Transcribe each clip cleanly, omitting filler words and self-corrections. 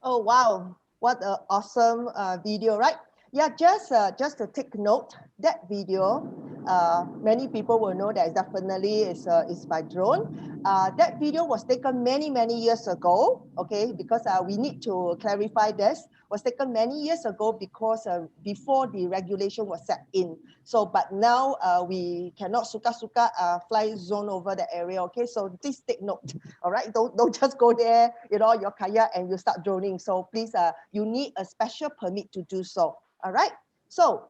Oh, wow. What an awesome video, right? Yeah, just to take note, that video, many people will know that definitely is by drone. That video was taken many, many years ago, okay, because we need to clarify this, was taken many years ago because before the regulation was set in. So, but now we cannot suka-suka fly zone over the area, okay? So please take note, all right? Don't just go there, your kayak and you start droning. So please, you need a special permit to do so, all right? So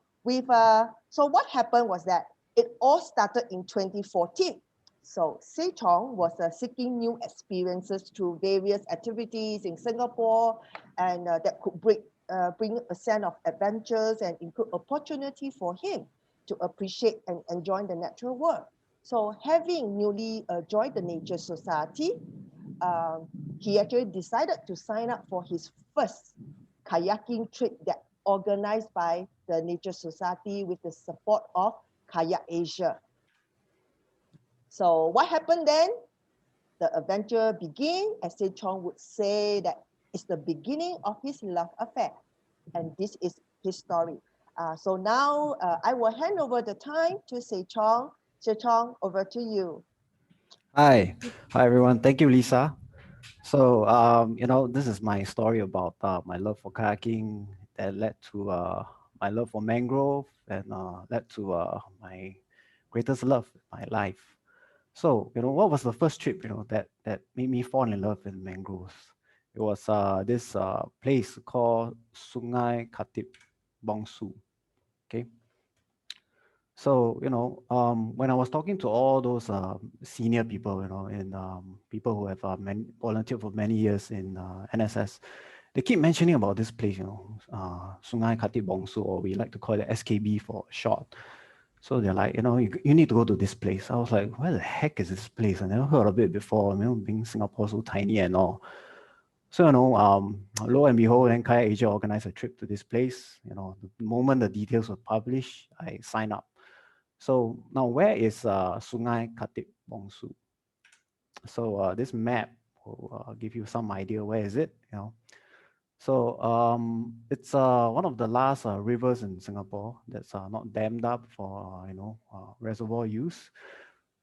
so what happened was that it all started in 2014. So Say Chong was seeking new experiences through various activities in Singapore, and that could bring a sense of adventures and include opportunity for him to appreciate and enjoy the natural world. So having newly joined the Nature Society, he actually decided to sign up for his first kayaking trip that organized by the Nature Society with the support of Kayak Asia. So what happened then? The adventure began, as Say Chong would say, that it's the beginning of his love affair. And this is his story. So now I will hand over the time to Say Chong. Say Chong, over to you. Hi, everyone. Thank you, Lisa. So, this is my story about my love for kayaking that led to my love for mangrove and led to my greatest love in my life. So, what was the first trip, that made me fall in love with mangroves? It was this place called Sungei Khatib, Bongsu. Okay. So, when I was talking to all those senior people, and people who have volunteered for many years in NSS, they keep mentioning about this place, Sungai Khatib Bongsu, or we like to call it SKB for short. So they're like, you need to go to this place. I was like, where the heck is this place? I never heard of it before, being Singapore so tiny and all. So, lo and behold, then Kayak Asia organized a trip to this place. The moment the details were published, I signed up. So now where is Sungai Khatib Bongsu? So this map will give you some idea where is it, So it's one of the last rivers in Singapore that's not dammed up for, reservoir use.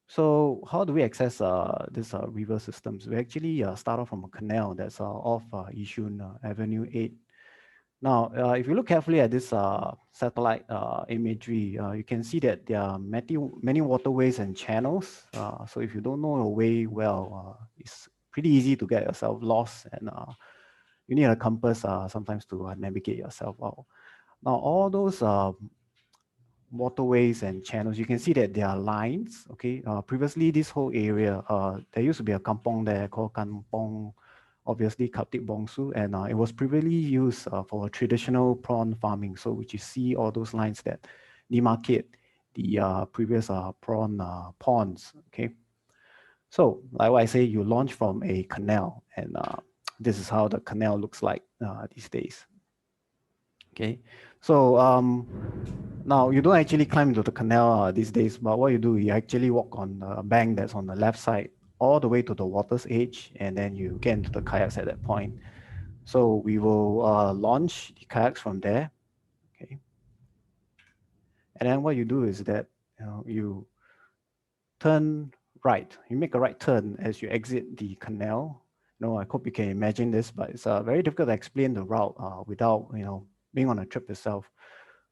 So how do we access this river systems? We actually start off from a canal that's off Yishun Avenue 8. Now, if you look carefully at this satellite imagery, you can see that there are many waterways and channels. So if you don't know your way well, it's pretty easy to get yourself lost, and you need a compass sometimes to navigate yourself out. Now, all those waterways and channels, you can see that there are lines. Okay, previously this whole area, there used to be a kampong there called Kampong, obviously Khatib Bongsu, and it was previously used for traditional prawn farming. So which you see all those lines that demarcate the previous prawn ponds. Okay, so like what I say, you launch from a canal, and this is how the canal looks like these days. Okay, so now you don't actually climb into the canal these days, but what you do, you actually walk on a bank that's on the left side all the way to the water's edge, and then you get into the kayaks at that point. So we will launch the kayaks from there. Okay, and then what you do is that you turn right. You make a right turn as you exit the canal. I hope you can imagine this, but it's very difficult to explain the route without being on a trip itself.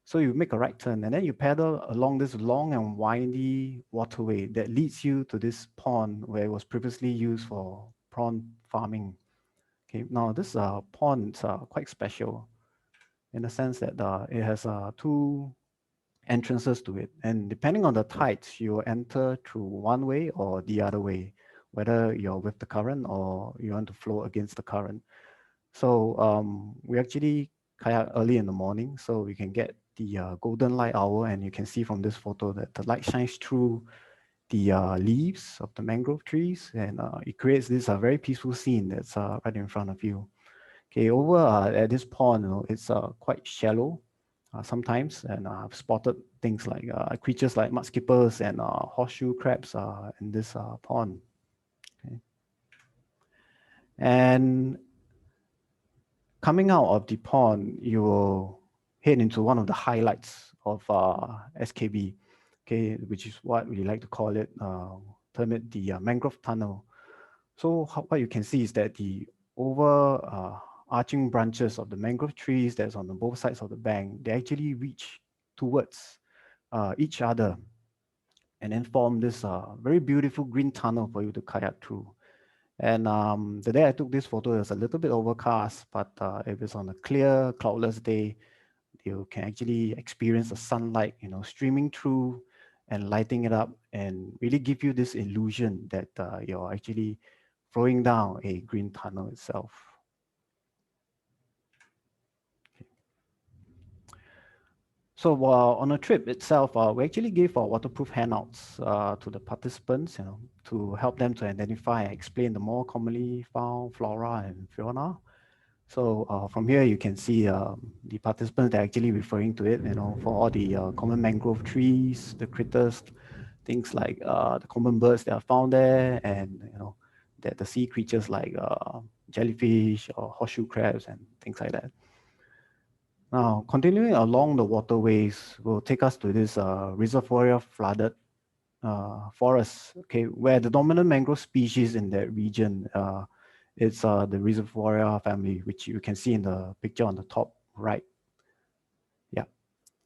So you make a right turn, and then you paddle along this long and windy waterway that leads you to this pond where it was previously used for prawn farming. Okay, now this pond is quite special in the sense that it has two entrances to it, and depending on the tides, you enter through one way or the other way, whether you're with the current or you want to flow against the current. So we actually kayak early in the morning, so we can get the golden light hour, and you can see from this photo that the light shines through the leaves of the mangrove trees, and it creates this very peaceful scene that's right in front of you. Okay, over at this pond, it's quite shallow sometimes, and I've spotted things like creatures like mudskippers and horseshoe crabs in this pond. Okay. And Coming out of the pond, you will head into one of the highlights of SKB, okay, which is what we like to call it, term it the mangrove tunnel. So what you can see is that the arching branches of the mangrove trees that's on the both sides of the bank, they actually reach towards each other and then form this very beautiful green tunnel for you to kayak through. And the day I took this photo, it was a little bit overcast, but if it's on a clear, cloudless day, you can actually experience the sunlight, streaming through and lighting it up and really give you this illusion that you're actually flowing down a green tunnel itself. So on a trip itself, we actually gave waterproof handouts to the participants, to help them to identify and explain the more commonly found flora and fauna. So from here, you can see the participants, they're actually referring to it, for all the common mangrove trees, the critters, things like the common birds that are found there, and, the sea creatures like jellyfish or horseshoe crabs and things like that. Now, continuing along the waterways will take us to this reservoir flooded forest, okay, where the dominant mangrove species in that region is the reservoir family, which you can see in the picture on the top right. Yeah,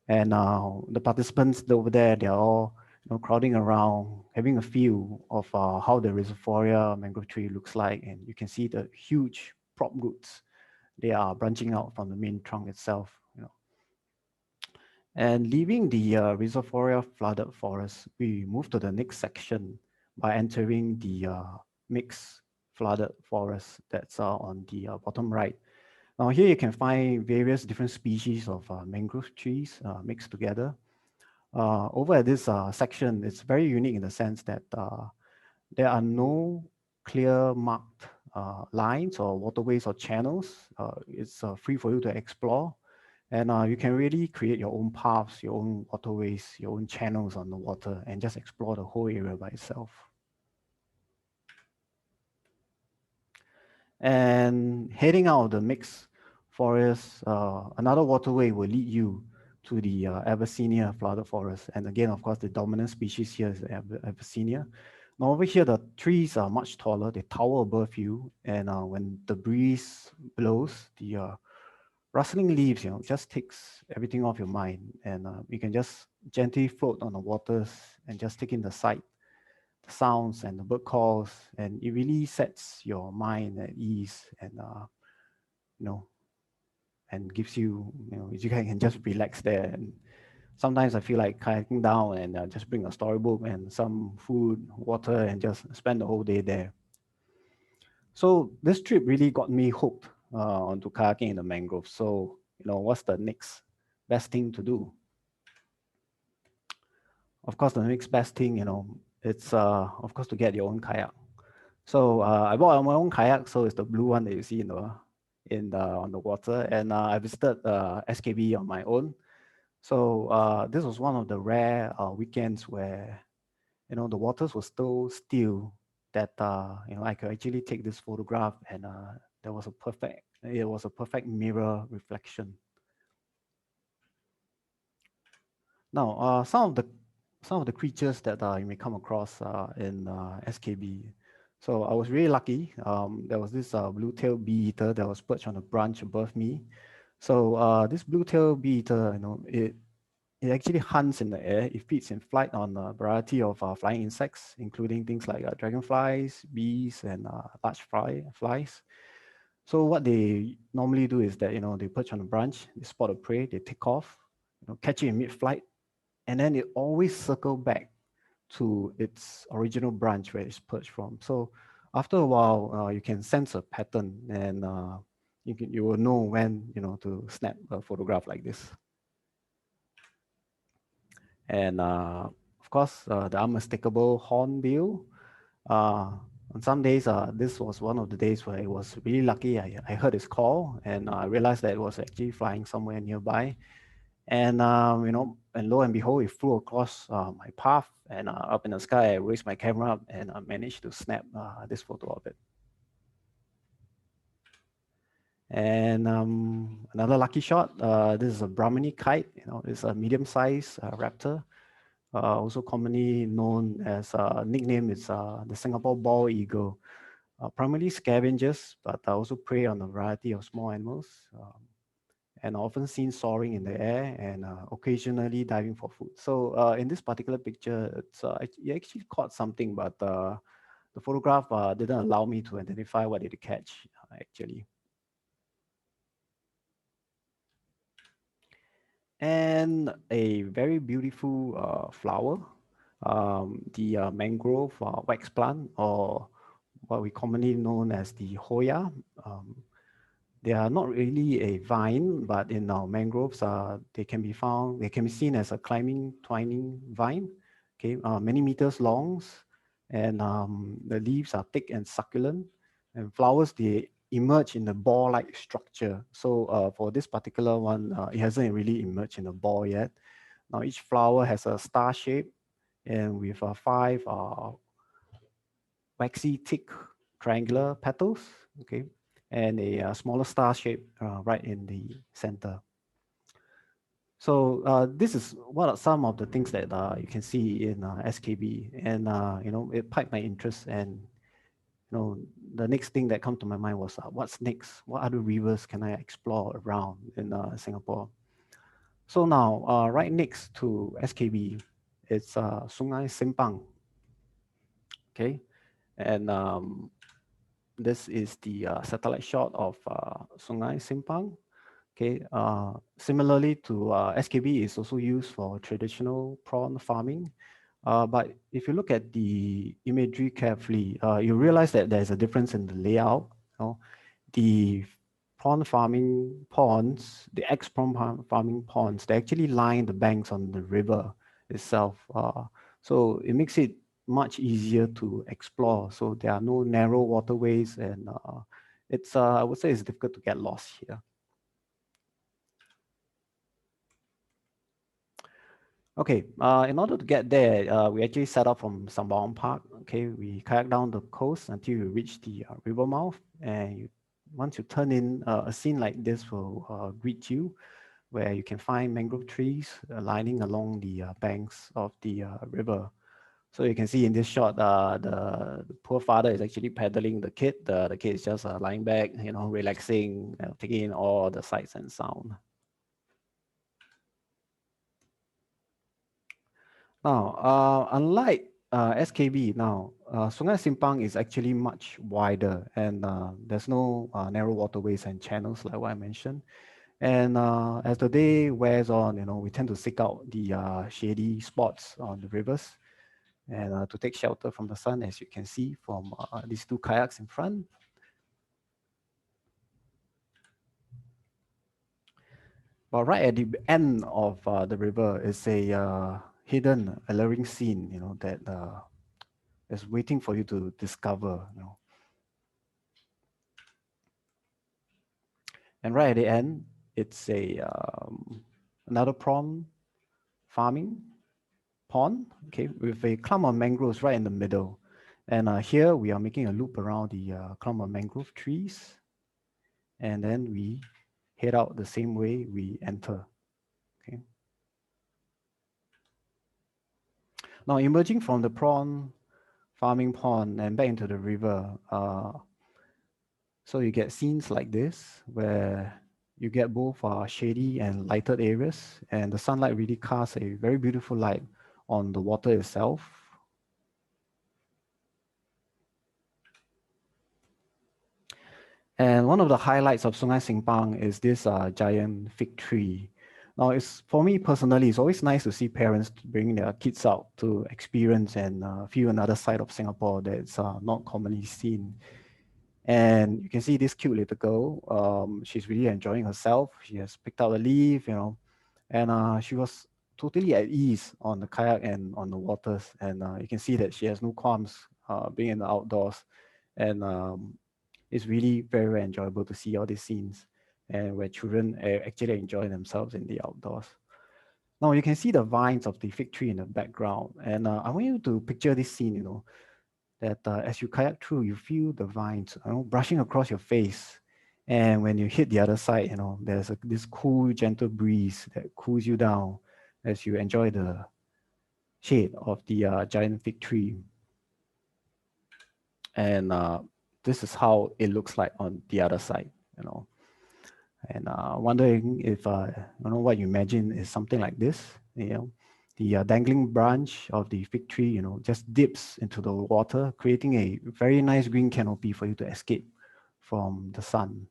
and the participants over there, they're all crowding around, having a feel of how the reservoir mangrove tree looks like, and you can see the huge prop roots. They are branching out from the main trunk itself. And leaving the reservoir flooded forest, we move to the next section by entering the mixed flooded forest that's on the bottom right. Now here you can find various different species of mangrove trees mixed together. Over at this section, it's very unique in the sense that there are no clear marked lines or waterways or channels. It's free for you to explore. And you can really create your own paths, your own waterways, your own channels on the water, and just explore the whole area by itself. And heading out of the mixed forest, another waterway will lead you to the Abyssinia flooded forest. And again, of course, the dominant species here is Abyssinia. Now over here, the trees are much taller. They tower above you. And when the breeze blows, the rustling leaves, just takes everything off your mind, and you can just gently float on the waters and just take in the sight, the sounds, and the bird calls, and it really sets your mind at ease, and and gives you, you can just relax there. And sometimes I feel like kayaking down and just bring a storybook and some food, water, and just spend the whole day there. So this trip really got me hooked onto kayaking in the mangroves. So, what's the next best thing to do? Of course, the next best thing, it's of course to get your own kayak. So I bought my own kayak. So it's the blue one that you see on the water, and I visited SKB on my own. So this was one of the rare weekends where the waters were still still, that I could actually take this photograph, and it was a perfect mirror reflection. Now, some of the creatures that you may come across in SKB. So I was really lucky. There was this blue-tailed bee-eater that was perched on a branch above me. So this blue-tailed bee-eater, it actually hunts in the air. It feeds in flight on a variety of flying insects, including things like dragonflies, bees, and large flies. So what they normally do is that, they perch on a branch, they spot a prey, they take off, catch it in mid-flight, and then it always circle back to its original branch where it's perched from. So after a while, you can sense a pattern, and you will know when, to snap a photograph like this. And of course, the unmistakable hornbill. On some days, this was one of the days where it was really lucky. I heard its call, and I realized that it was actually flying somewhere nearby. And and lo and behold, it flew across my path, and up in the sky. I raised my camera up, and I managed to snap this photo of it. And another lucky shot, this is a Brahmini kite, it's a medium-sized raptor, also commonly known as nickname is the Singapore bald eagle. Primarily scavengers, but also prey on a variety of small animals, and often seen soaring in the air and occasionally diving for food. So in this particular picture, it actually caught something, but the photograph didn't allow me to identify what it catch actually. And a very beautiful flower, the mangrove wax plant, or what we commonly known as the Hoya. They are not really a vine, but in our mangroves, they can be seen as a climbing, twining vine, okay, many meters long, and the leaves are thick and succulent, and flowers, they emerge in a ball-like structure. So for this particular one, it hasn't really emerged in a ball yet. Now each flower has a star shape, and with five waxy, thick, triangular petals, okay, and a smaller star shape right in the center. So this is what are some of the things that you can see in SKB, and it piqued my interest. And the next thing that come to my mind was what's next? What other rivers can I explore around in Singapore? So now, right next to SKB, it's Sungai Simpang. Okay, and this is the satellite shot of Sungai Simpang. Okay, similarly to SKB is also used for traditional prawn farming. But if you look at the imagery carefully, you realize that there's a difference in the layout. The prawn farming ponds, the ex-prawn farming ponds, they actually line the banks on the river itself. So it makes it much easier to explore. So there are no narrow waterways, and I would say it's difficult to get lost here. Okay, in order to get there, we actually set off from Sembawang Park. Okay, we kayak down the coast until we reach the river mouth, and once you turn in, a scene like this will greet you, where you can find mangrove trees lining along the banks of the river. So you can see in this shot, the poor father is actually pedaling the kid. The kid is just lying back, relaxing, taking in all the sights and sound. Now, unlike SKB, now Sungai Simpang is actually much wider, and there's no narrow waterways and channels like what I mentioned. And as the day wears on, we tend to seek out the shady spots on the rivers, and to take shelter from the sun, as you can see from these two kayaks in front. But right at the end of the river is a hidden, alluring scene, that is waiting for you to discover. And right at the end, it's another prawn farming pond, okay, with a clump of mangroves right in the middle. And here we are making a loop around the clump of mangrove trees, and then we head out the same way we enter. Okay. Now, emerging from the prawn farming pond and back into the river, so you get scenes like this where you get both shady and lighted areas, and the sunlight really casts a very beautiful light on the water itself. And one of the highlights of Sungai Simpang is this giant fig tree. Now, for me personally, it's always nice to see parents bringing their kids out to experience and feel another side of Singapore that's not commonly seen. And you can see this cute little girl. She's really enjoying herself. She has picked up a leaf, and she was totally at ease on the kayak and on the waters. And you can see that she has no qualms being in the outdoors. And it's really very, very enjoyable to see all these scenes and where children actually enjoy themselves in the outdoors. Now you can see the vines of the fig tree in the background. And I want you to picture this scene, that as you kayak through, you feel the vines brushing across your face. And when you hit the other side, there's this cool, gentle breeze that cools you down as you enjoy the shade of the giant fig tree. And this is how it looks like on the other side, And wondering if what you imagine is something like this, the dangling branch of the fig tree, just dips into the water, creating a very nice green canopy for you to escape from the sun.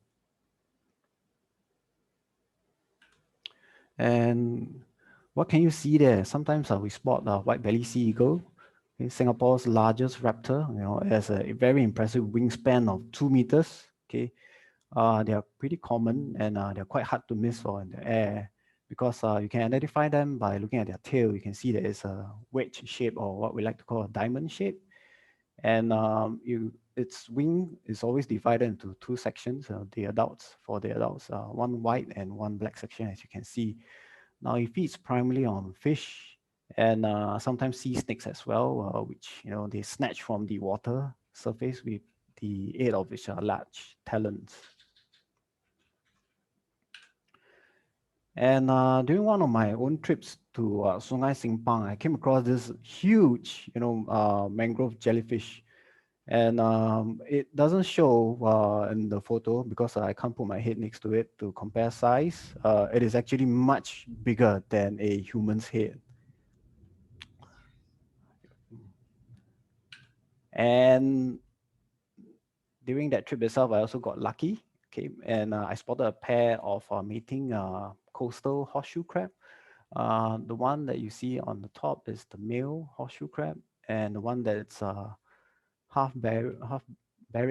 And what can you see there? Sometimes we spot a white belly sea eagle, Singapore's largest raptor. It has a very impressive wingspan of 2 meters. Okay, they are pretty common and they're quite hard to miss or in the air because you can identify them by looking at their tail. You can see that it's a wedge shape or what we like to call a diamond shape. And its wing is always divided into two sections. For the adults, one white and one black section, as you can see. Now it feeds primarily on fish and sometimes sea snakes as well, which they snatch from the water surface with the aid of its large talons. And during one of my own trips to Sungei Simpang, I came across this huge, mangrove jellyfish. And it doesn't show in the photo because I can't put my head next to it to compare size. It is actually much bigger than a human's head. And during that trip itself, I also got lucky. Okay, and I spotted a pair of mating coastal horseshoe crab. The one that you see on the top is the male horseshoe crab, and the one that's half buried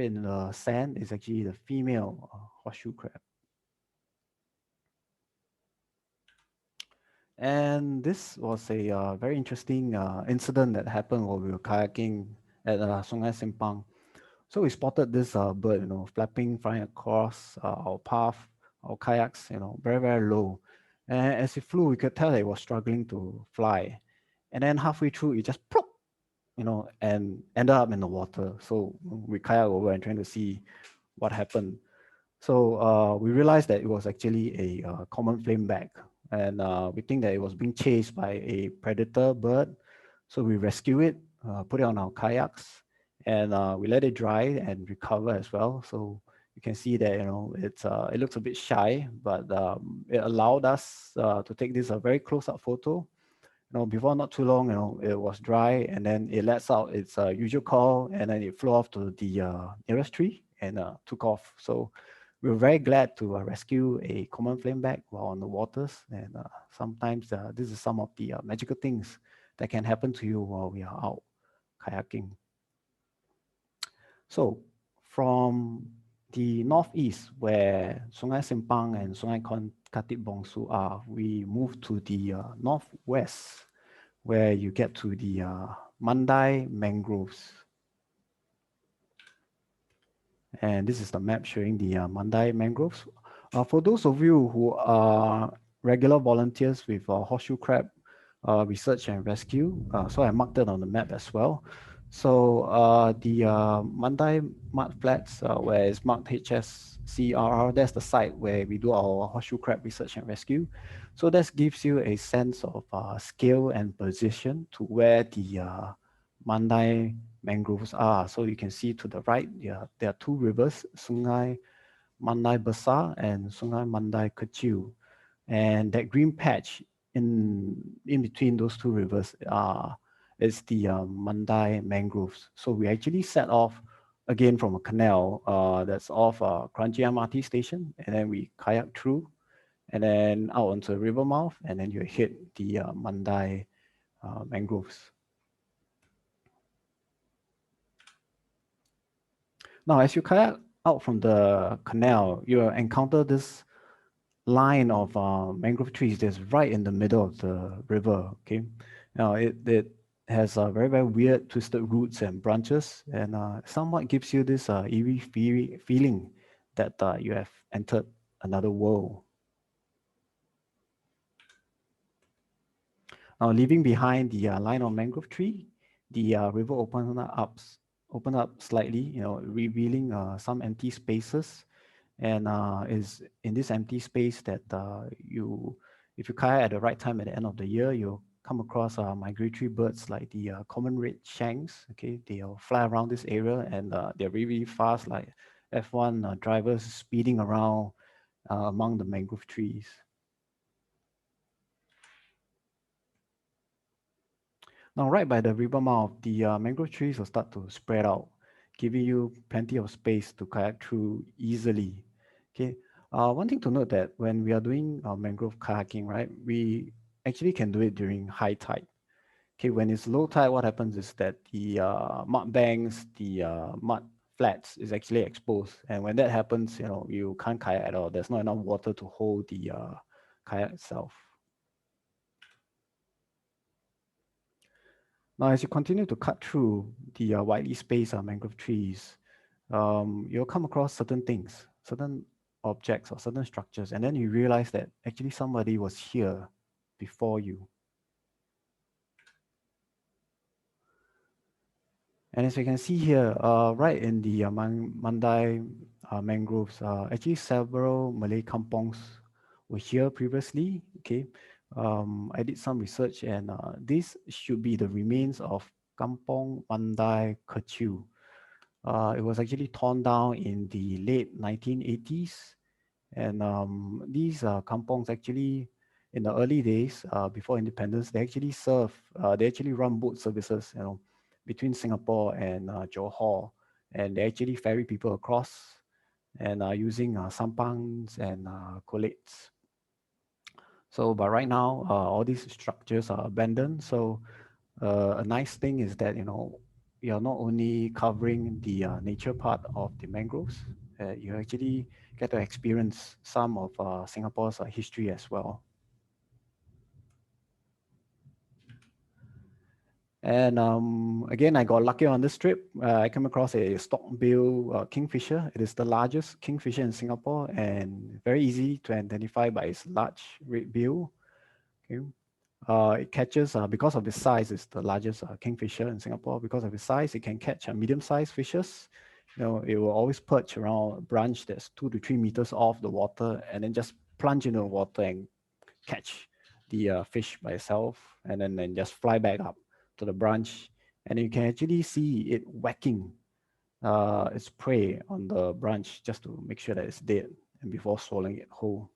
in the sand is actually the female horseshoe crab. And this was a very interesting incident that happened while we were kayaking at Sungei Simpang. So we spotted this bird, flapping, flying across our path, our kayaks, very, very low. And as it flew, we could tell that it was struggling to fly. And then halfway through, it just plop, and ended up in the water. So we kayak over and trying to see what happened. So we realized that it was actually a common flameback. And we think that it was being chased by a predator bird. So we rescue it, put it on our kayaks, and we let it dry and recover as well. So you can see that it looks a bit shy, but it allowed us to take this a very close-up photo. Before not too long, it was dry, and then it lets out its usual call, and then it flew off to the nearest tree and took off. So we were very glad to rescue a common flameback while on the waters. And sometimes this is some of the magical things that can happen to you while we are out kayaking. So from the northeast, where Sungai Simpang and Sungai Khatib Bongsu are, we move to the northwest, where you get to the Mandai Mangroves. And this is the map showing the Mandai Mangroves. For those of you who are regular volunteers with Horseshoe Crab Research and Rescue, so I marked it on the map as well. So the Mandai Mud Flats, where it's marked HSCRR, that's the site where we do our Horseshoe Crab Research and Rescue. So this gives you a sense of scale and position to where the Mandai mangroves are. So you can see to the right, there are two rivers, Sungai Mandai Besar and Sungai Mandai Kecil. And that green patch in between those two rivers is the Mandai mangroves. So we actually set off again from a canal that's off Kranji MRT station, and then we kayak through and then out onto the river mouth, and then you hit the Mandai mangroves. Now, as you kayak out from the canal, you encounter this line of mangrove trees that's right in the middle of the river. Okay, now it has very, very weird twisted roots and branches, and somewhat gives you this eerie feeling that you have entered another world. Now, leaving behind the line of mangrove tree, the river opened up slightly, revealing some empty spaces. and is in this empty space that if you kayak at the right time at the end of the year, you'll come across migratory birds like the common red shanks. Okay, they'll fly around this area, and they're really, really fast, like F1 drivers speeding around among the mangrove trees. Now, right by the river mouth, the mangrove trees will start to spread out, giving you plenty of space to kayak through easily. Okay. One thing to note that when we are doing mangrove kayaking, right, we actually can do it during high tide. Okay, when it's low tide, what happens is that the mud banks, the mud flats is actually exposed, and when that happens, you can't kayak at all. There's not enough water to hold the kayak itself. Now, as you continue to cut through the widely spaced mangrove trees, you'll come across certain things, certain objects or certain structures, and then you realize that actually somebody was here before you. And as you can see here, right in the Mandai Mangroves, actually several Malay kampongs were here previously. Okay, I did some research, and this should be the remains of Kampong Mandai Kecil. It was actually torn down in the late 1980s, and these kampongs actually, in the early days before independence, they actually run boat services, between Singapore and Johor, and they actually ferry people across and using sampangs and collates. So, but right now, all these structures are abandoned. So, a nice thing is that you're not only covering the nature part of the mangroves, you actually get to experience some of Singapore's history as well. And again, I got lucky on this trip. I came across a stockbill kingfisher. It is the largest kingfisher in Singapore and very easy to identify by its large red bill. Okay. It catches, because of its size, it's the largest kingfisher in Singapore. Because of its size, it can catch medium-sized fishes. It will always perch around a branch that's 2 to 3 meters off the water and then just plunge into the water and catch the fish by itself, and then just fly back up to the branch. And you can actually see it whacking its prey on the branch just to make sure that it's dead and before swallowing it whole.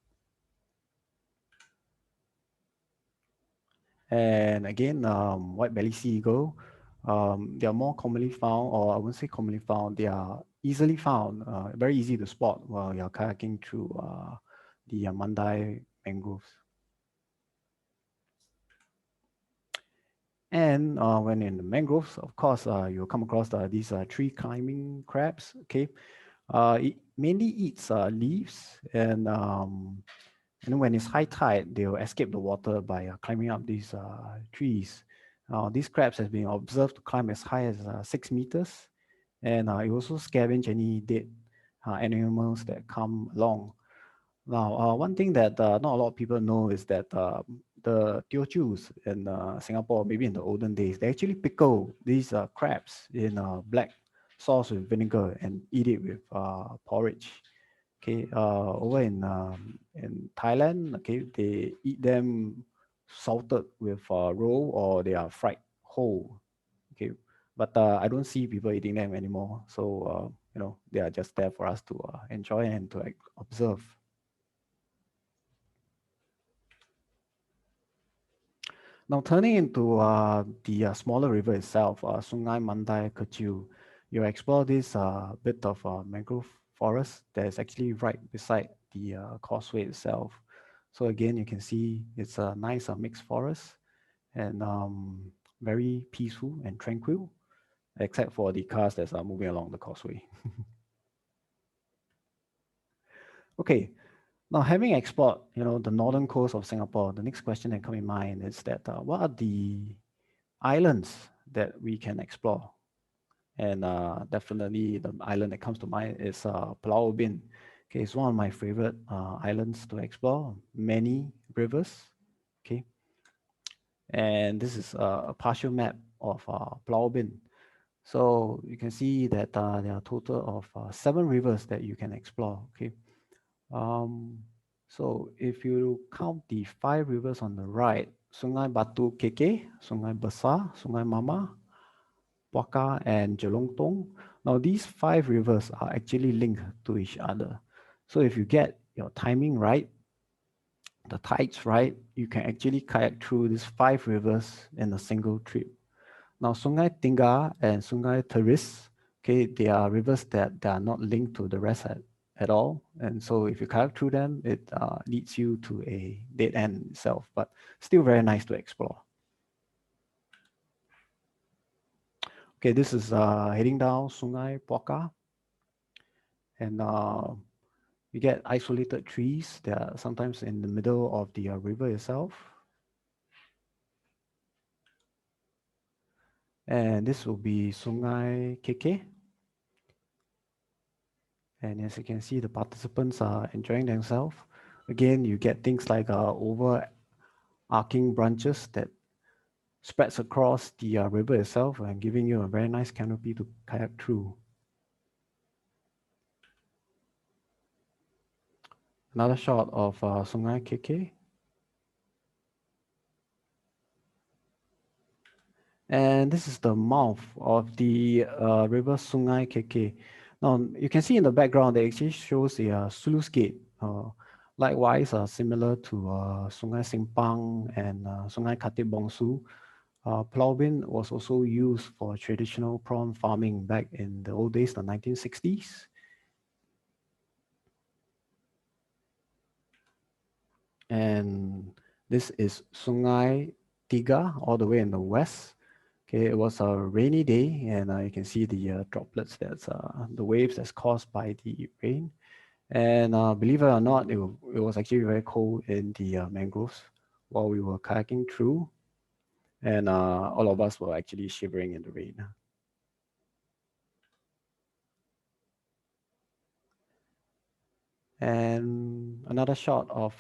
And again, white belly sea eagle, they are more commonly found, or I wouldn't say commonly found, they are easily found, very easy to spot while you're kayaking through the Mandai mangroves. And when in the mangroves, of course, you'll come across these tree climbing crabs. Okay, it mainly eats leaves, and when it's high tide, they'll escape the water by climbing up these trees. These crabs have been observed to climb as high as 6 meters, and it also scavenge any dead animals that come along. Now, one thing that not a lot of people know is that the Teochews in Singapore, maybe in the olden days, they actually pickle these crabs in black sauce with vinegar and eat it with porridge. Okay, over in Thailand, okay, they eat them salted with roe, or they are fried whole. Okay, but I don't see people eating them anymore. So they are just there for us to enjoy and to observe. Now, turning into the smaller river itself, Sungai Mandai Kecil, you explore this bit of mangrove forest that is actually right beside the causeway itself. So again, you can see it's a nice mixed forest and very peaceful and tranquil, except for the cars that are moving along the causeway. Okay, now having explored, the northern coast of Singapore, the next question that comes in mind is that what are the islands that we can explore? And definitely the island that comes to mind is Pulau Ubin. Okay, it's one of my favorite islands to explore. Many rivers. Okay, and this is a partial map of Pulau Ubin. So you can see that there are a total of 7 rivers that you can explore. Okay, So if you count the 5 rivers on the right, Sungai Batu Keke, Sungai Besar, Sungai Mama, Puaka, and Jelongtong. Now these 5 rivers are actually linked to each other. So if you get your timing right, the tides right, you can actually kayak through these 5 rivers in a single trip. Now Sungai Tingga and Sungai Teris, okay, they are rivers that are not linked to the rest at all. And so if you kayak through them, it leads you to a dead end itself, but still very nice to explore. Okay, this is heading down Sungai Puaka, and you get isolated trees that are sometimes in the middle of the river itself. And this will be Sungai Keke. And as you can see, the participants are enjoying themselves. Again, you get things like overarching branches that spreads across the river itself and giving you a very nice canopy to kayak through. Another shot of Sungai Keke. And this is the mouth of the river Sungai Keke. Now, you can see in the background, it actually shows a sluice gate. Likewise, similar to Sungai Simpang and Sungai Khatib Bongsu. Pulau Ubin was also used for traditional prawn farming back in the old days, the 1960s. And this is Sungai Tiga, all the way in the west. Okay, it was a rainy day, and you can see the droplets, that's the waves that's caused by the rain. And believe it or not, it was actually very cold in the mangroves while we were kayaking through. And all of us were actually shivering in the rain. And another shot of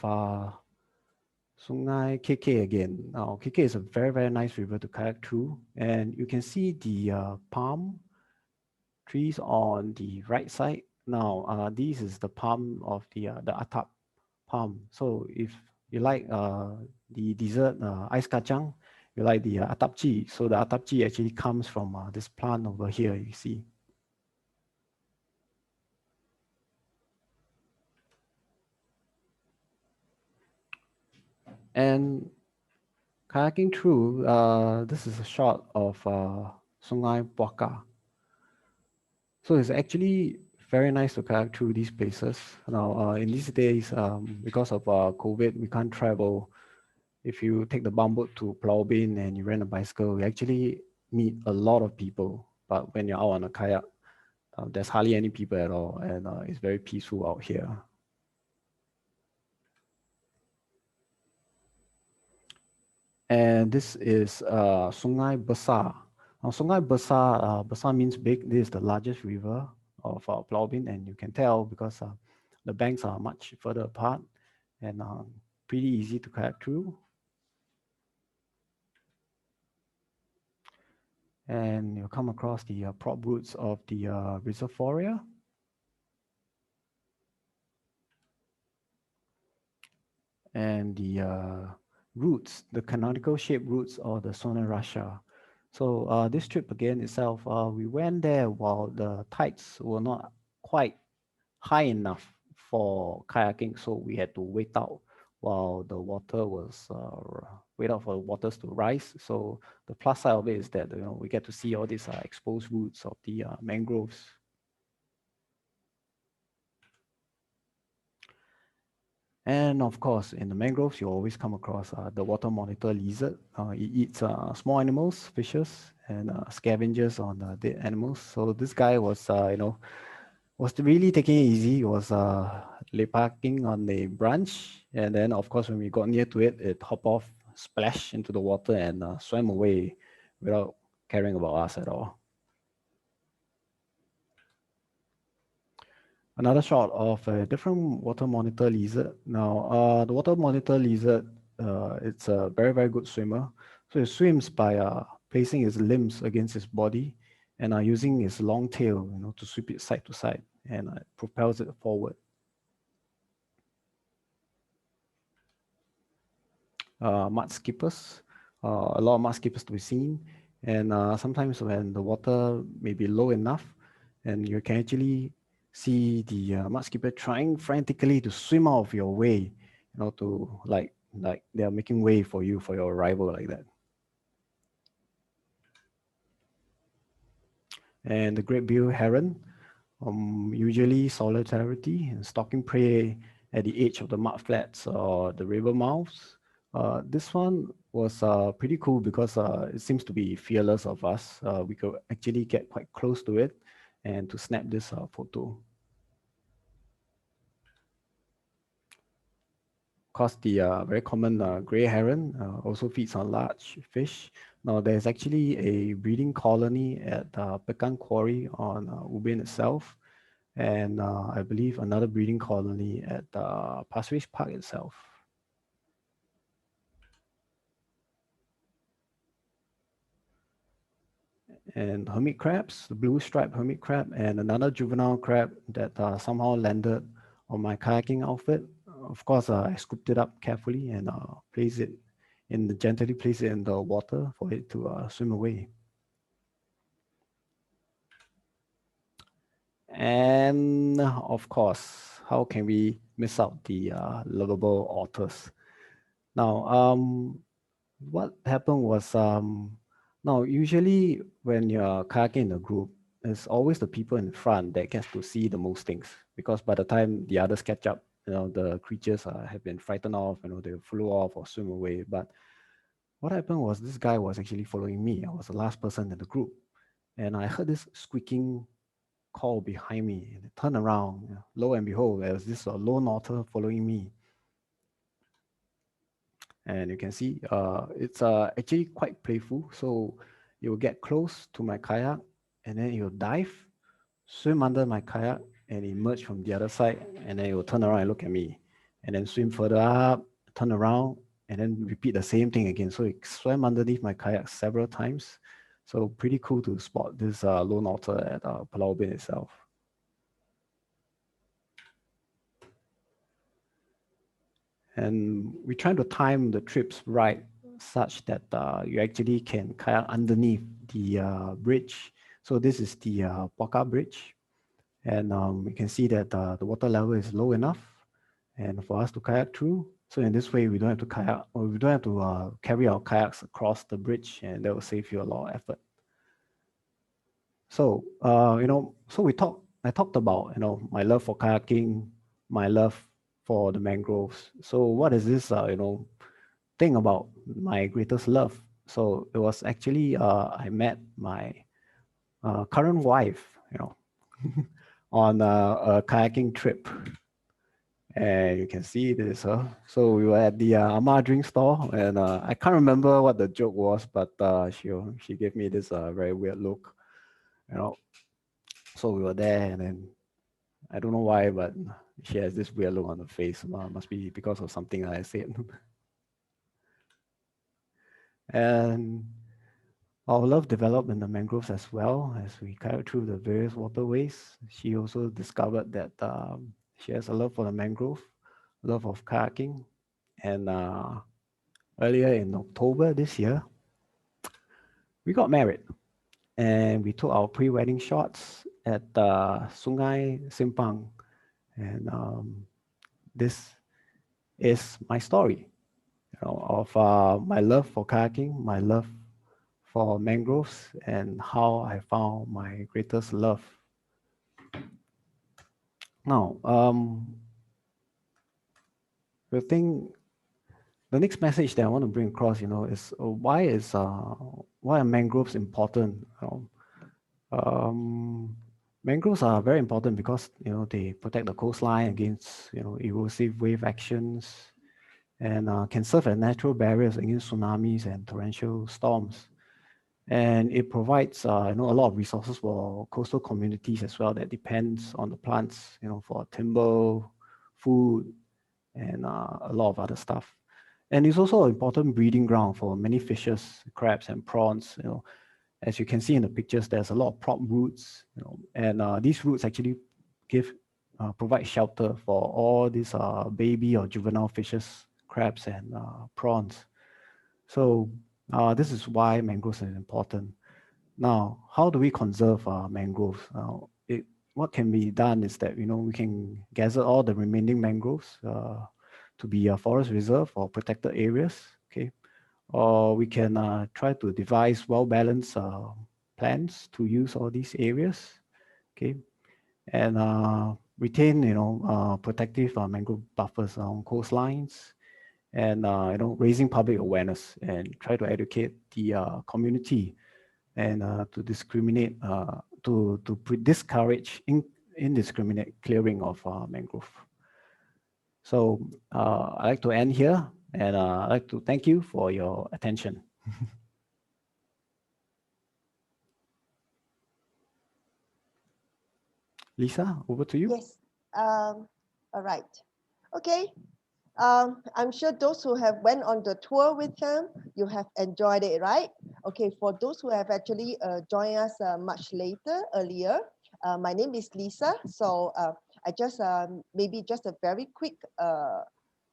Sungai Keke again. Now, Keke is a very, very nice river to kayak through. And you can see the palm trees on the right side. Now, this is the palm of the atap palm. So if you like the dessert ice kacang, you like the atapji. So the atapji actually comes from this plant over here, you see. And kayaking through, this is a shot of Sungai Puaka. So it's actually very nice to kayak through these places. Now, in these days, because of COVID, we can't travel. If you take the bumboat to Pulau Ubin and you rent a bicycle, you actually meet a lot of people. But when you're out on a kayak, there's hardly any people at all, and it's very peaceful out here. And this is Sungai Besar. Now, Sungai Besar, Besar means big. This is the largest river of Pulau Ubin, and you can tell because the banks are much further apart and pretty easy to kayak through. And you'll come across the prop roots of the reservoir. And the roots, the canonical shaped roots of the Sonarasha. So this trip again itself, we went there while the tides were not quite high enough for kayaking, so we had to wait out while the water was wait out for the waters to rise. So the plus side of it is that we get to see all these exposed roots of the mangroves. And of course, in the mangroves, you always come across the water monitor lizard. It eats small animals, fishes, and scavengers on dead animals. So this guy was, was really taking it easy. He was lepaking on a branch. And then, of course, when we got near to it, it hopped off, splashed into the water, and swam away without caring about us at all. Another shot of a different water monitor lizard. Now, the water monitor lizard, it's a very, very good swimmer. So it swims by placing its limbs against its body and using its long tail, to sweep it side to side, and propels it forward. mud skippers, a lot of mud skippers to be seen. And sometimes when the water may be low enough, and you can actually see the mud skipper trying frantically to swim out of your way, to like they are making way for you for your arrival like that. And the great-billed heron, usually solitarity and stalking prey at the edge of the mud flats or the river mouths. This one was pretty cool because it seems to be fearless of us. We could actually get quite close to it and to snap this photo. Of course, the very common gray heron also feeds on large fish. Now, there's actually a breeding colony at Pekan Quarry on Ubin itself, and I believe another breeding colony at Pasir Ris Park itself. And hermit crabs, the blue striped hermit crab, and another juvenile crab that somehow landed on my kayaking outfit. Of course, I scooped it up carefully and gently place it in the water for it to swim away. And of course, how can we miss out the lovable otters? Now, what happened was, now usually when you're kayaking in a group, it's always the people in front that gets to see the most things, because by the time the others catch up, the creatures have been frightened off, they flew off or swim away. But what happened was this guy was actually following me. I was the last person in the group, and I heard this squeaking call behind me, and I turned around. Lo and behold, there was this lone otter following me. And you can see it's actually quite playful. So it will get close to my kayak, and then it will dive, swim under my kayak, and emerge from the other side, and then it will turn around and look at me, and then swim further up, turn around, and then repeat the same thing again. So it swam underneath my kayak several times. So pretty cool to spot this lone otter at Pulau Ubin itself. And we try to time the trips right such that you actually can kayak underneath the bridge. So this is the Poka Bridge. And we can see that the water level is low enough and for us to kayak through. So in this way, we don't have to kayak, or we don't have to carry our kayaks across the bridge, and that will save you a lot of effort. So, I talked about, my love for kayaking, my love for the mangroves. So what is this, thing about my greatest love? So it was actually, I met my current wife, on a kayaking trip. And you can see this. So we were at the Ama drink store, and I can't remember what the joke was, but she gave me this very weird look, you know. So we were there, and then I don't know why, but she has this weird look on her face. Must be because of something I said. And our love developed in the mangroves as well as we carried through the various waterways. She also discovered that she has a love for the mangrove, love of kayaking, and earlier in October this year, we got married, and we took our pre-wedding shots at Sungei, Simpang, and this is my story, of my love for kayaking, my love for mangroves, and how I found my greatest love. Now, the next message that I want to bring across, is why are mangroves important? Mangroves are very important because they protect the coastline against erosive wave actions, and can serve as natural barriers against tsunamis and torrential storms. And it provides a lot of resources for coastal communities as well that depends on the plants, for timber, food, and a lot of other stuff. And it's also an important breeding ground for many fishes, crabs, and prawns. As you can see in the pictures, there's a lot of prop roots, and these roots actually provide shelter for all these baby or juvenile fishes, crabs, and prawns. So this is why mangroves are important. Now, how do we conserve mangroves? What can be done is that, we can gather all the remaining mangroves to be a forest reserve or protected areas, okay? Or we can try to devise well-balanced plans to use all these areas, okay? And retain, protective mangrove buffers on coastlines, and raising public awareness and try to educate the community, and to discriminate discourage indiscriminate clearing of mangrove. So I'd like to end here, and I'd like to thank you for your attention. Lisa, over to you. Yes. All right. Okay. I'm sure those who have went on the tour with him, you have enjoyed it, right? Okay, for those who have actually joined us much later, earlier, my name is Lisa. So I just maybe just a very quick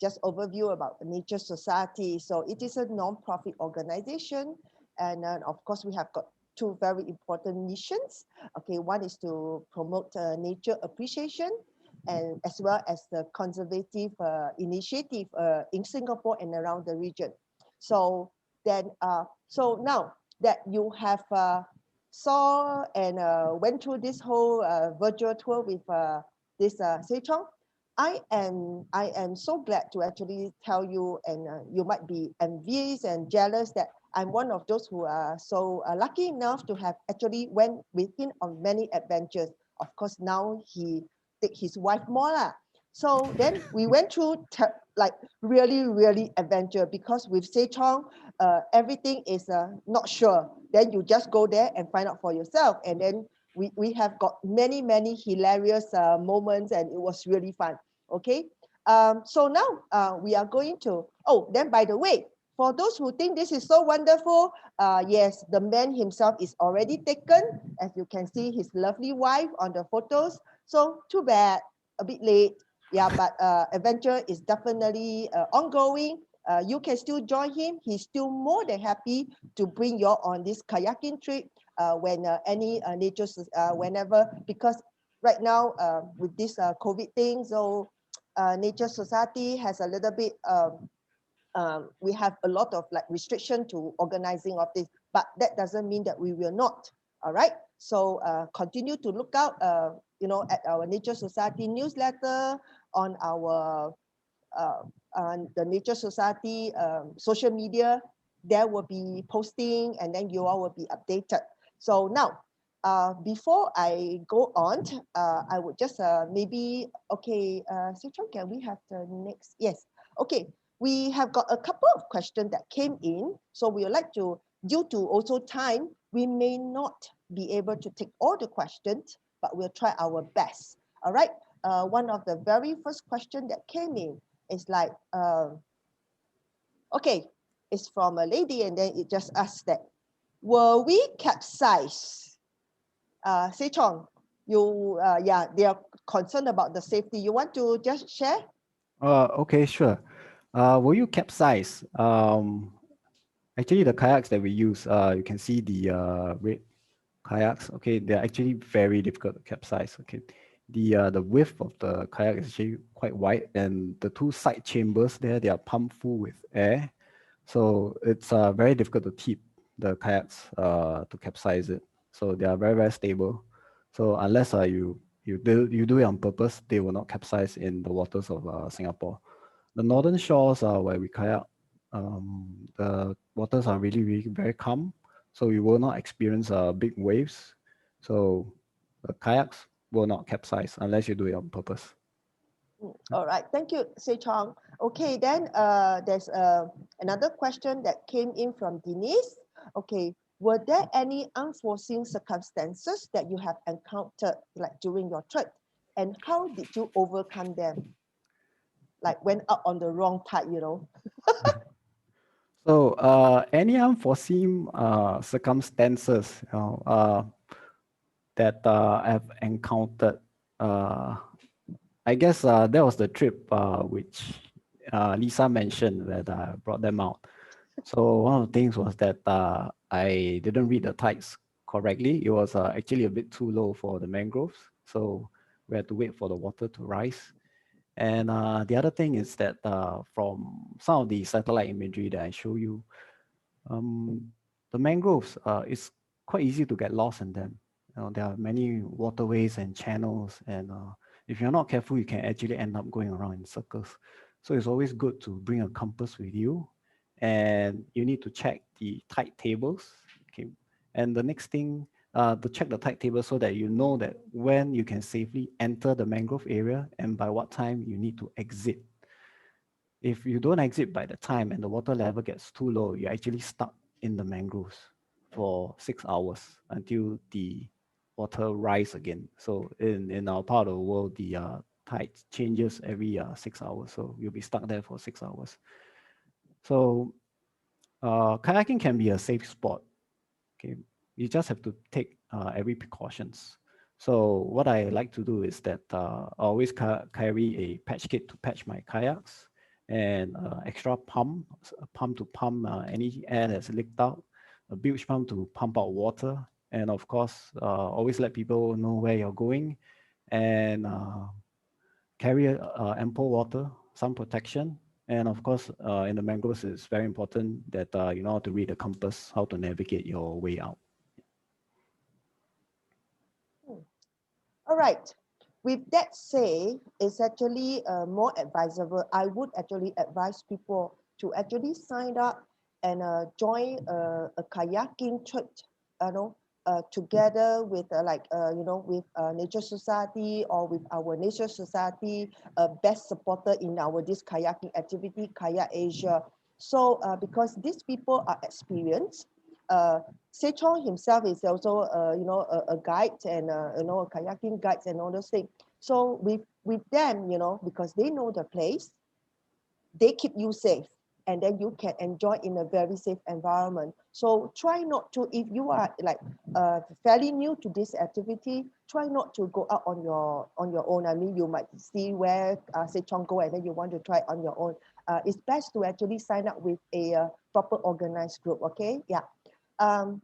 just overview about the Nature Society. So it is a non-profit organization, and of course we have got two very important missions. Okay, one is to promote nature appreciation, and as well as the conservative initiative in Singapore and around the region. So then, so now that you have saw and went through this whole virtual tour with this Say Chong, I am so glad to actually tell you, and you might be envious and jealous that I'm one of those who are so lucky enough to have actually went with him on many adventures. Of course, now he take his wife more lah. So then we went through like really adventure, because with Say Chong, everything is not sure. Then you just go there and find out for yourself. And then we have got many hilarious moments, and it was really fun. Okay. So now we are going to, oh, then by the way, for those who think this is so wonderful, yes, the man himself is already taken. As you can see, his lovely wife on the photos. So too bad, a bit late. Yeah, but adventure is definitely ongoing. You can still join him. He's still more than happy to bring you on this kayaking trip when any nature, whenever, because right now with this COVID thing, so Nature Society has a little bit, we have a lot of like restriction to organizing of this, but that doesn't mean that we will not. All right. So continue to look out, at our Nature Society newsletter, on our the Nature Society social media. There will be posting, and then you all will be updated. So now, before I go on, I would just maybe, okay, Say Chong, can we have the next? Yes. Okay. We have got a couple of questions that came in. So we would like to, due to also time, we may not be able to take all the questions, but we'll try our best. All right. One of the very first question that came in is like, okay, it's from a lady, and then it just asks that, will we capsize? Say Chong, you, yeah, they are concerned about the safety. You want to just share? Okay, sure. Will you capsize? Actually, the kayaks that we use, you can see the red kayaks. Okay, they're actually very difficult to capsize. Okay, the width of the kayak is actually quite wide, and the two side chambers there, they are pumped full with air, so it's very difficult to tip the kayaks to capsize it. So they are very stable. So unless you do it on purpose, they will not capsize in the waters of Singapore. The northern shores where we kayak, the waters are really very calm, so you will not experience big waves. So the kayaks will not capsize unless you do it on purpose. All right, thank you, Say Chong. Okay, then there's another question that came in from Denise. Okay, were there any unforeseen circumstances that you have encountered like during your trip, and how did you overcome them? Like went out on the wrong tide, you know? So any unforeseen circumstances, that I've encountered, I guess that was the trip which Lisa mentioned that I brought them out. So one of the things was that I didn't read the tides correctly. It was actually a bit too low for the mangroves. So we had to wait for the water to rise. And the other thing is that from some of the satellite imagery that I show you, the mangroves, it's quite easy to get lost in them. There are many waterways and channels, and if you're not careful, you can actually end up going around in circles. So it's always good to bring a compass with you, and you need to check the tide tables. Okay, and the next thing, to check the tide table so that you know that when you can safely enter the mangrove area and by what time you need to exit. If you don't exit by the time and the water level gets too low, you're actually stuck in the mangroves for 6 hours until the water rise again. So in our part of the world, the tide changes every 6 hours. So you'll be stuck there for 6 hours. So kayaking can be a safe spot. Okay, you just have to take every precautions. So what I like to do is that I always carry a patch kit to patch my kayaks and extra pump, a pump to pump any air that's leaked out, a bilge pump to pump out water, and of course, always let people know where you're going and carry ample water, some protection, and of course, in the mangroves, it's very important that you know how to read the compass, how to navigate your way out. All right. With that say, it's actually more advisable. I would actually advise people to actually sign up and join a kayaking trip, together with with Nature Society or with our Nature Society, best supporter in our this kayaking activity, Kayak Asia. So because these people are experienced, Say Chong himself is also, a guide and, a kayaking guide and all those things. So with them, because they know the place, they keep you safe, and then you can enjoy in a very safe environment. So try not to, if you are like fairly new to this activity, try not to go out on your own. I mean, you might see where Say Chong go, and then you want to try on your own. It's best to actually sign up with a proper organized group. Okay, yeah. Um,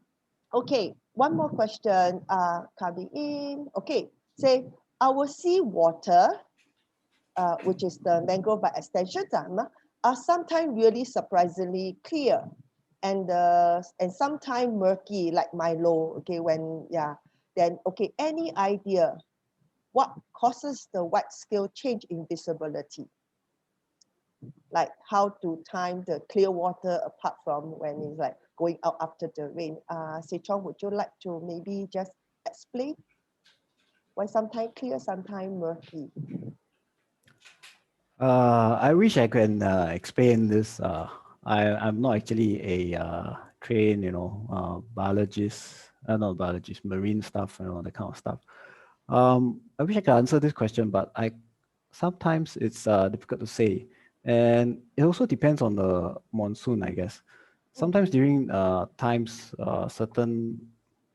okay, one more question coming in. Okay, say our sea water, which is the mangrove by extension, are sometimes really surprisingly clear and sometimes murky like Milo. Okay, when yeah, then okay, any idea what causes the wide scale change in visibility? Like how to time the clear water apart from when it's like going out after the rain. Se Chong, would you like to maybe just explain why sometimes clear, sometimes murky? I wish I can explain this. I'm not actually a trained, biologist, not biologist, marine stuff, that kind of stuff. I wish I could answer this question, but sometimes it's difficult to say, and it also depends on the monsoon, I guess. Sometimes during times, certain,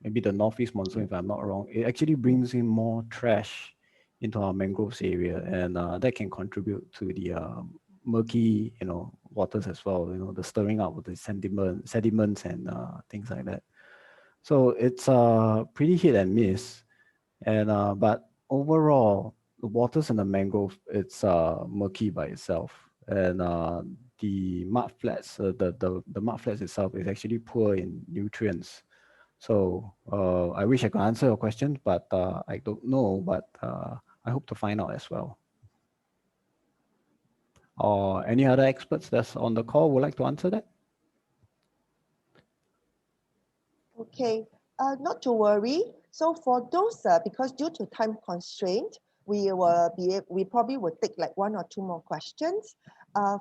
maybe the northeast monsoon, if I'm not wrong, it actually brings in more trash into our mangroves area, and that can contribute to the murky, waters as well. The stirring up of the sediments and things like that. So it's pretty hit and miss, and but overall, the waters in the mangrove, it's murky by itself, and the mud flats, the mud flats itself is actually poor in nutrients. So I wish I could answer your question, but I don't know. But I hope to find out as well. Or any other experts that's on the call would like to answer that? Okay, not to worry. So for those, because due to time constraint, we probably will take like one or two more questions.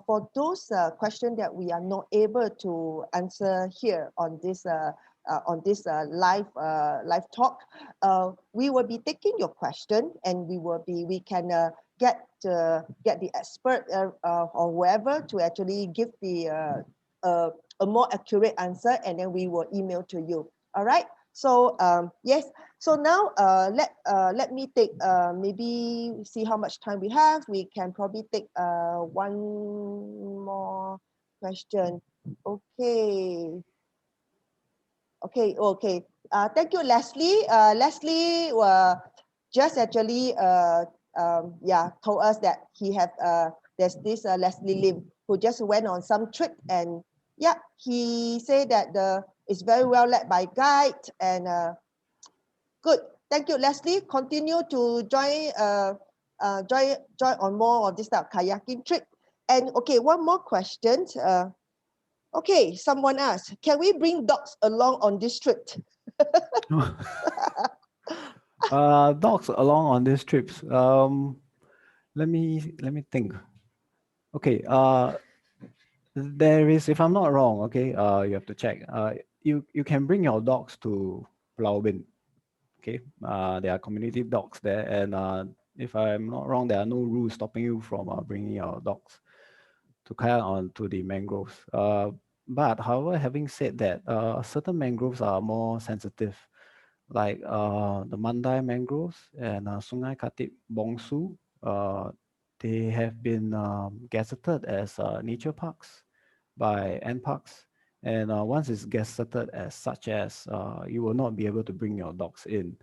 For those questions that we are not able to answer here on this live talk, we will be taking your question, and we can get the expert or whoever to actually give a more accurate answer, and then we will email to you. All right. So yes. So now let me take maybe see how much time we have. We can probably take one more question. Okay. Okay. Thank you, Leslie. Leslie just actually told us that he have there's this Leslie Lim who just went on some trip, and yeah, he said that it's very well led by guide, and good. Thank you, Leslie. Continue to join on more of this type of kayaking trip. And okay, one more question. Okay, someone asked, can we bring dogs along on this trip? Dogs along on these trips. Let me think. Okay. There is, if I'm not wrong, okay, you have to check. You can bring your dogs to Pulau Ubin. Okay. There are community dogs there, and if I'm not wrong, there are no rules stopping you from bringing your dogs to kayak onto the mangroves. But however, having said that, certain mangroves are more sensitive, like the Mandai Mangroves and Sungei Khatib Bongsu. They have been gazetted as nature parks by NParks. And once it's gazetted as such as, you will not be able to bring your dogs in.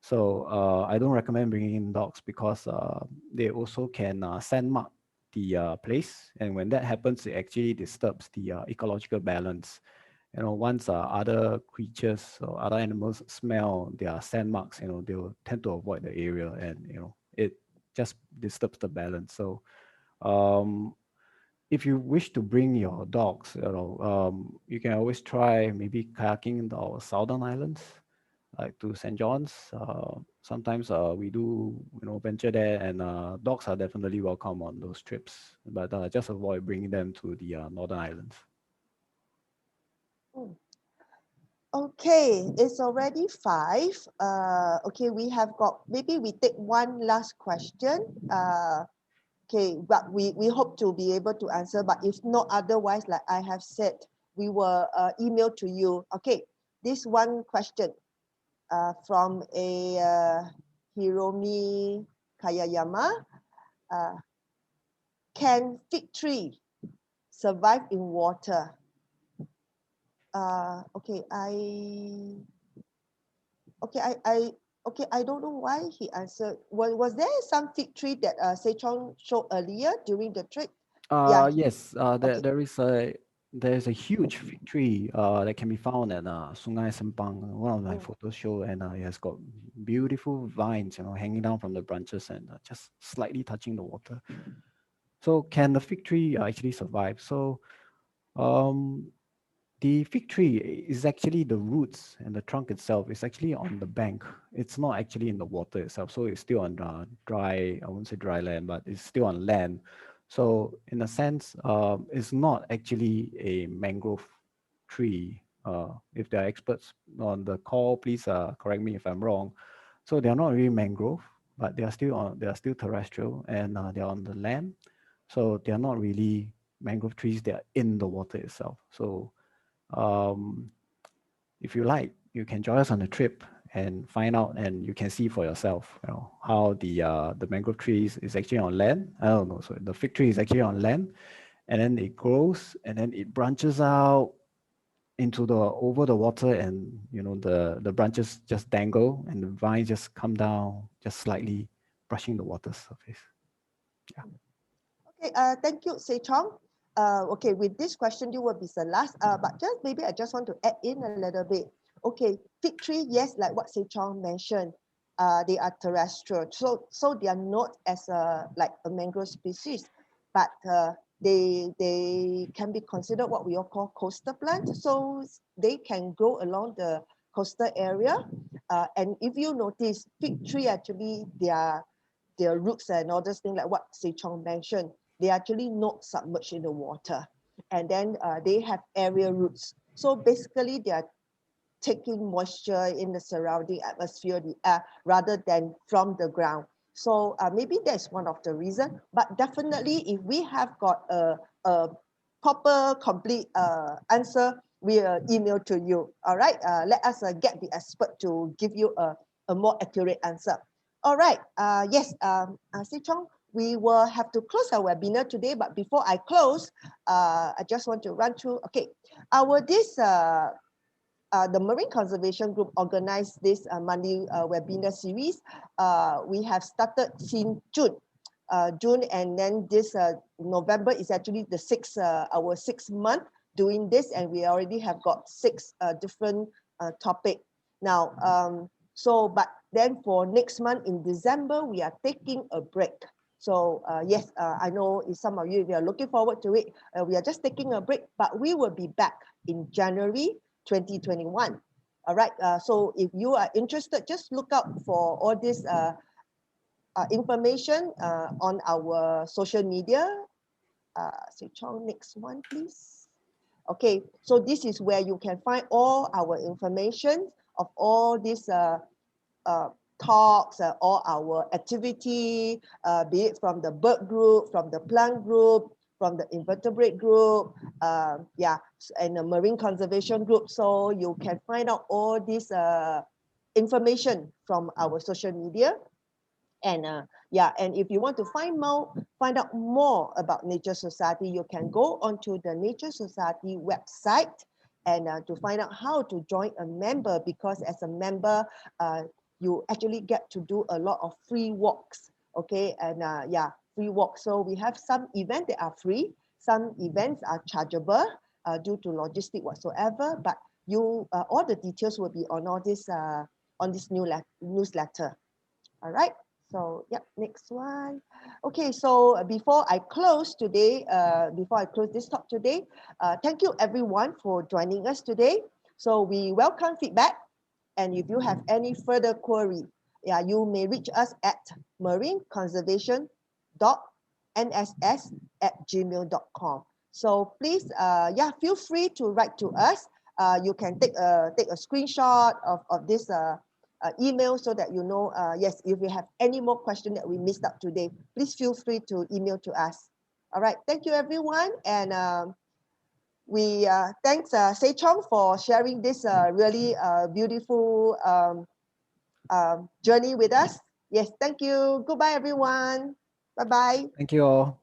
So I don't recommend bringing in dogs because they also can sand mark the place. And when that happens, it actually disturbs the ecological balance. Once other creatures or other animals smell their sand marks, they will tend to avoid the area, and it just disturbs the balance. So if you wish to bring your dogs, you can always try maybe kayaking in our southern islands, like to St. John's. Sometimes we do venture there, and dogs are definitely welcome on those trips, but just avoid bringing them to the northern islands. Okay, it's already 5. Okay, we have got, maybe we take one last question. Okay, but we hope to be able to answer, but if not, otherwise, like I have said, we will email to you. Okay, this one question from a Hiromi Kayayama. Can fig tree survive in water? Okay, I don't know why he answered. Was there some fig tree that Say Chong showed earlier during the trip? Yeah. Yes, there's a huge fig tree that can be found at Sungei Simpang. One of my photos show, and it has got beautiful vines, hanging down from the branches and just slightly touching the water. So can the fig tree actually survive? So um, the fig tree is actually the roots and the trunk itself is actually on the bank. It's not actually in the water itself. So it's still on dry, I wouldn't say dry land, but it's still on land. So in a sense, it's not actually a mangrove tree. If there are experts on the call, please correct me if I'm wrong. So they are not really mangrove, but they are still terrestrial, and they are on the land. So they are not really mangrove trees. They are in the water itself. So if you like, you can join us on a trip and find out, and you can see for yourself, how the mangrove trees is actually on land. I don't know. So the fig tree is actually on land, and then it grows, and then it branches out into over the water, and the branches just dangle, and the vines just come down, just slightly brushing the water surface. Yeah. Okay. Thank you, Say Chong. Okay, with this question, you will be the last. But maybe I just want to add in a little bit. Okay, fig tree, yes, like what Say Chong mentioned, they are terrestrial, so they are not as like a mangrove species, but they can be considered what we all call coastal plants. So they can grow along the coastal area, and if you notice, fig tree actually their roots and all those things, like what Say Chong mentioned, they actually not submerged in the water, and then they have area roots. So basically, they are taking moisture in the surrounding atmosphere, the air, rather than from the ground. So maybe that's one of the reasons. But definitely, if we have got a proper, complete answer, we'll email to you. All right. Let us get the expert to give you a more accurate answer. All right. Yes. Say Chong, we will have to close our webinar today, but before I close, I just want to run through. Okay, the Marine Conservation Group organized this monthly webinar series. We have started since June, and then this November is actually the our 6th month doing this, and we already have got 6 different topic now. But then for next month in December, we are taking a break. So yes, I know some of you, if you are looking forward to it, we are just taking a break, but we will be back in January 2021. All right, so if you are interested, just look out for all this information on our social media. Say Chong, next one, please. Okay, so this is where you can find all our information of all these talks, all our activity, be it from the bird group, from the plant group, from the invertebrate group, and the marine conservation group. So you can find out all this information from our social media. And and if you want to find out more about Nature Society, you can go onto the Nature Society website and to find out how to join a member, because as a member, you actually get to do a lot of free walks. Okay, and free walks. So we have some events that are free, some events are chargeable due to logistic whatsoever, but you all the details will be on all this on this newsletter. All right. So yeah, next one. Okay, so before I close today, before I close this talk today, thank you everyone for joining us today. So we welcome feedback, and if you have any further query, you may reach us at marineconservation.nss@gmail.com. So please, feel free to write to us. You can take a screenshot of this email so that you know, yes, if you have any more questions that we missed out today, please feel free to email to us. All right, thank you everyone. And we thanks Say Chong for sharing this really beautiful journey with us. Yes, thank you. Goodbye everyone. Bye-bye. Thank you all.